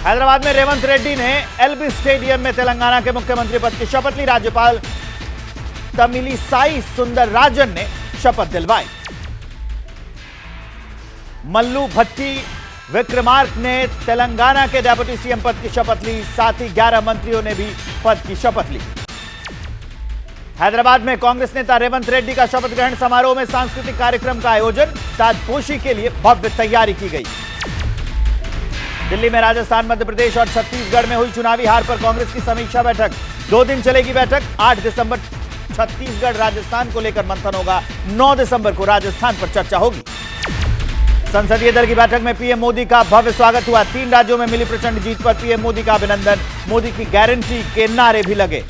हैदराबाद में रेवंत रेड्डी ने LB stadium में तेलंगाना के मुख्यमंत्री पद की शपथ ली। राज्यपाल तमिलिसाई सुंदरराजन ने शपथ दिलवाई। मल्लू भट्टी विक्रमार्क ने तेलंगाना के डेप्यूटी सीएम पद की शपथ ली। साथ ही 11 मंत्रियों ने भी पद की शपथ ली। हैदराबाद में कांग्रेस नेता रेवंत रेड्डी का शपथ ग्रहण समारोह में सांस्कृतिक कार्यक्रम का आयोजन, ताजपोशी के लिए भव्य तैयारी की गई। दिल्ली में राजस्थान, मध्य प्रदेश और छत्तीसगढ़ में हुई चुनावी हार पर कांग्रेस की समीक्षा बैठक। 2 दिन चलेगी बैठक। 8 दिसंबर छत्तीसगढ़ राजस्थान को लेकर मंथन होगा। 9 दिसंबर को राजस्थान पर चर्चा होगी। संसदीय दल की बैठक में पीएम मोदी का भव्य स्वागत हुआ। 3 राज्यों में मिली प्रचंड जीत पर पीएम मोदी का अभिनंदन। मोदी की गारंटी के नारे भी लगे।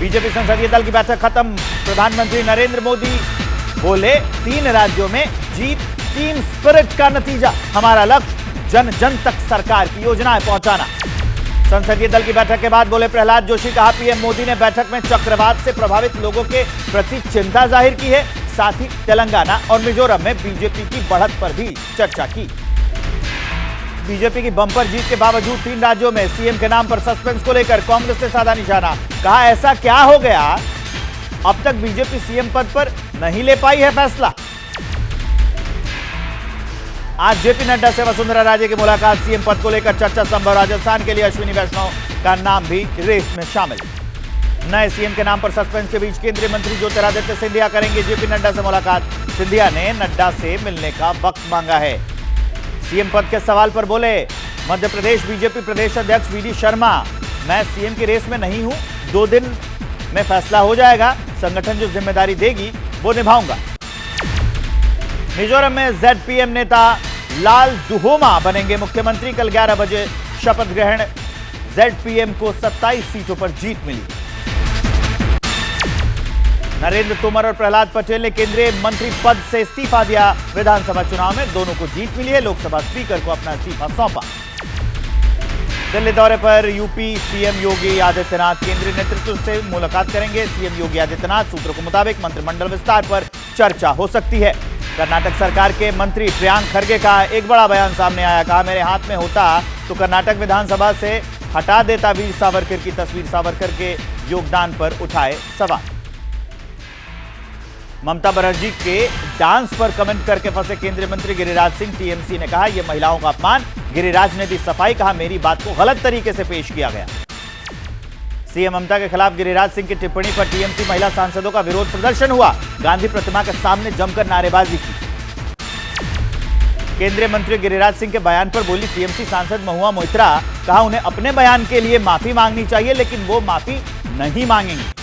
बीजेपी संसदीय दल की बैठक खत्म। प्रधानमंत्री नरेंद्र मोदी बोले, 3 राज्यों में जीत टीम स्पिरिट का नतीजा। हमारा लक्ष्य जन जन तक सरकार की योजनाएं पहुंचाना। संसदीय दल की बैठक के बाद बोले प्रहलाद जोशी, कहा पीएम मोदी ने बैठक में चक्रवात से प्रभावित लोगों के प्रति चिंता जाहिर की है। साथ ही तेलंगाना और मिजोरम में बीजेपी की बढ़त पर भी चर्चा की। बीजेपी की बंपर जीत के बावजूद 3 राज्यों में सीएम के नाम पर सस्पेंस को लेकर कांग्रेस ने साधा निशाना। कहा, ऐसा क्या हो गया, अब तक बीजेपी सीएम पद पर नहीं ले पाई है फैसला। आज जेपी नड्डा से वसुंधरा राजे की मुलाकात। सीएम पद को लेकर चर्चा संभव। राजस्थान के लिए अश्विनी वैष्णव का नाम भी रेस में शामिल। नए सीएम के नाम पर सस्पेंस के बीच केंद्रीय मंत्री ज्योतिरादित्य सिंधिया करेंगे जेपी नड्डा से मुलाकात। सिंधिया ने नड्डा से मिलने का वक्त मांगा है। सीएम पद के सवाल पर बोले मध्य प्रदेश बीजेपी प्रदेश अध्यक्ष वीडी शर्मा, मैं सीएम की रेस में नहीं हूं। 2 दिन में फैसला हो जाएगा। संगठन जो जिम्मेदारी देगी वो निभाऊंगा। मिजोरम में जेडपीएम नेता लाल दुहोमा बनेंगे मुख्यमंत्री। कल 11 बजे शपथ ग्रहण। जेडपीएम को 27 सीटों पर जीत मिली। नरेंद्र तोमर और प्रहलाद पटेल ने केंद्रीय मंत्री पद से इस्तीफा दिया। विधानसभा चुनाव में दोनों को जीत मिली है। लोकसभा स्पीकर को अपना इस्तीफा सौंपा। दिल्ली दौरे पर यूपी सीएम योगी आदित्यनाथ केंद्रीय नेतृत्व से मुलाकात करेंगे। सीएम योगी आदित्यनाथ सूत्रों के मुताबिक मंत्रिमंडल विस्तार पर चर्चा हो सकती है। कर्नाटक सरकार के मंत्री प्रियांक खरगे का एक बड़ा बयान सामने आया। कहा, मेरे हाथ में होता तो कर्नाटक विधानसभा से हटा देता वीर सावरकर की तस्वीर। सावरकर के योगदान पर उठाए सवाल। ममता बनर्जी के डांस पर कमेंट करके फंसे केंद्रीय मंत्री गिरिराज सिंह। टीएमसी ने कहा, यह महिलाओं का अपमान। गिरिराज ने दी सफाई। कहा, मेरी बात को गलत तरीके से पेश किया गया। सीएम ममता के खिलाफ गिरिराज सिंह की टिप्पणी पर टीएमसी महिला सांसदों का विरोध प्रदर्शन हुआ। गांधी प्रतिमा के सामने जमकर नारेबाजी की। केंद्रीय मंत्री गिरिराज सिंह के बयान पर बोली टीएमसी सांसद महुआ मोइत्रा। कहा, उन्हें अपने बयान के लिए माफी मांगनी चाहिए, लेकिन वो माफी नहीं मांगेंगे।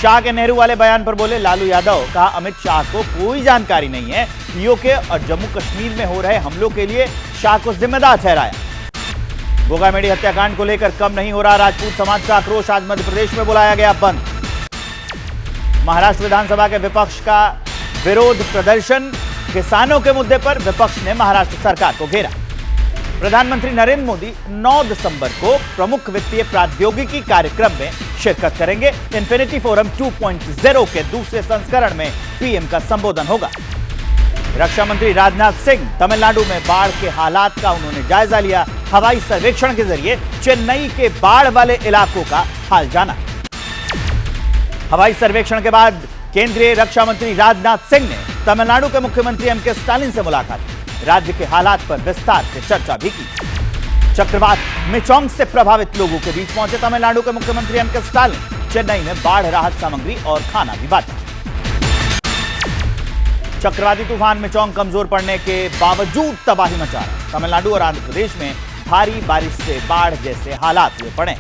शाह के नेहरू वाले बयान पर बोले लालू यादव। कहा, अमित शाह को कोई जानकारी नहीं है। पीओके और जम्मू कश्मीर में हो रहे हमलों के लिए शाह को जिम्मेदार ठहराया। गोगामेडी हत्याकांड को लेकर कम नहीं हो रहा राजपूत समाज का आक्रोश। आज मध्य प्रदेश में बुलाया गया बंद। महाराष्ट्र विधानसभा के विपक्ष का विरोध प्रदर्शन। किसानों के मुद्दे पर विपक्ष ने महाराष्ट्र सरकार को घेरा। प्रधानमंत्री नरेंद्र मोदी 9 दिसंबर को प्रमुख वित्तीय प्रौद्योगिकी कार्यक्रम में शिरकत करेंगे। इन्फिनिटी फोरम 2.0 के दूसरे संस्करण में पीएम का संबोधन होगा। रक्षा मंत्री राजनाथ सिंह तमिलनाडु में बाढ़ के हालात का उन्होंने जायजा लिया। हवाई सर्वेक्षण के जरिए चेन्नई के बाढ़ वाले इलाकों का हाल जाना। हवाई सर्वेक्षण के बाद केंद्रीय रक्षा मंत्री राजनाथ सिंह ने तमिलनाडु के मुख्यमंत्री एमके स्टालिन से मुलाकात की। राज्य के हालात पर विस्तार से चर्चा भी की। चक्रवात मिचोंग से प्रभावित लोगों के बीच पहुंचे तमिलनाडु के मुख्यमंत्री एमके स्टालिन। चेन्नई में बाढ़ राहत सामग्री और खाना भी बांटा। चक्रवाती तूफान मिचोंग कमजोर पड़ने के बावजूद तबाही मचा रहा। तमिलनाडु और आंध्र प्रदेश में भारी बारिश से बाढ़ जैसे हालात हुए पड़े।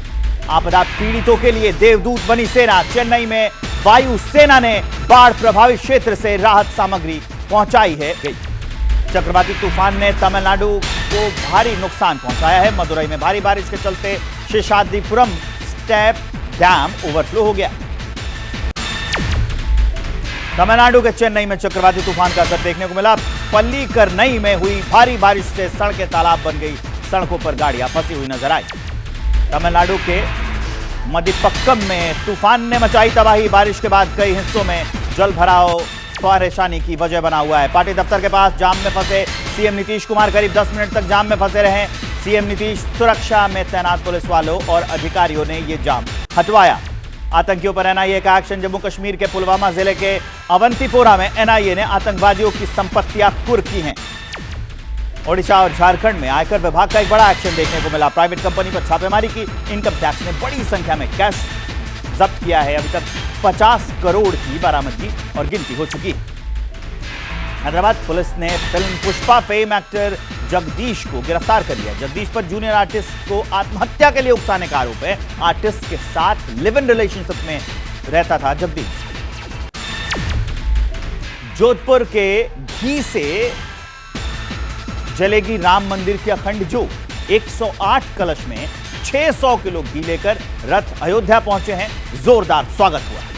आपदा पीड़ितों के लिए देवदूत बनी सेना। चेन्नई में वायु सेना ने बाढ़ प्रभावित क्षेत्र से राहत सामग्री पहुंचाई है। चक्रवाती तूफान ने तमिलनाडु को भारी नुकसान पहुंचाया है। मदुरई में भारी बारिश के चलते शेषाद्रिपुरम स्टेप डैम ओवरफ्लो हो गया। तमिलनाडु के चेन्नई में चक्रवाती तूफान का असर देखने को मिला। पल्लीकरनई में हुई भारी बारिश से सड़कें तालाब बन गई। सड़कों पर गाड़ियां फंसी हुई नजर आई। तमिलनाडु के मदिपक्कम में तूफान ने मचाई तबाही। बारिश के बाद कई हिस्सों में जल भराव परेशानी की वजह बना हुआ है। पार्टी दफ्तर के पास जाम में फंसे सीएम नीतीश कुमार करीब 10 मिनट तक जाम में फंसे रहे। सीएम नीतीश सुरक्षा में तैनात पुलिस वालों और अधिकारियों ने यह जाम हटवाया। आतंकियों पर एनआईए का एक्शन। जम्मू कश्मीर के पुलवामा जिले के अवंतीपोरा में एनआईए ने आतंकवादियों की संपत्तियां कुर्क की हैं। ओडिशा और झारखंड में आयकर विभाग का एक बड़ा एक्शन देखने को मिला। प्राइवेट कंपनी पर छापेमारी की। इनकम टैक्स ने बड़ी संख्या में कैश जब्त किया है। अभी तक 50 करोड़ की बरामदगी और गिनती हो चुकी है। हैदराबाद पुलिस ने film Pushpa fame actor Jagdish को गिरफ्तार कर लिया। जगदीश पर जूनियर आर्टिस्ट को आत्महत्या के लिए उकसाने का आरोप है। आर्टिस्ट के साथ लिव इन रिलेशनशिप में रहता था जगदीश। जोधपुर के घी से जलेगी राम मंदिर की अखंड ज्योत। 108 कलश में 600 किलो घी लेकर रथ अयोध्या पहुंचे हैं। जोरदार स्वागत हुआ।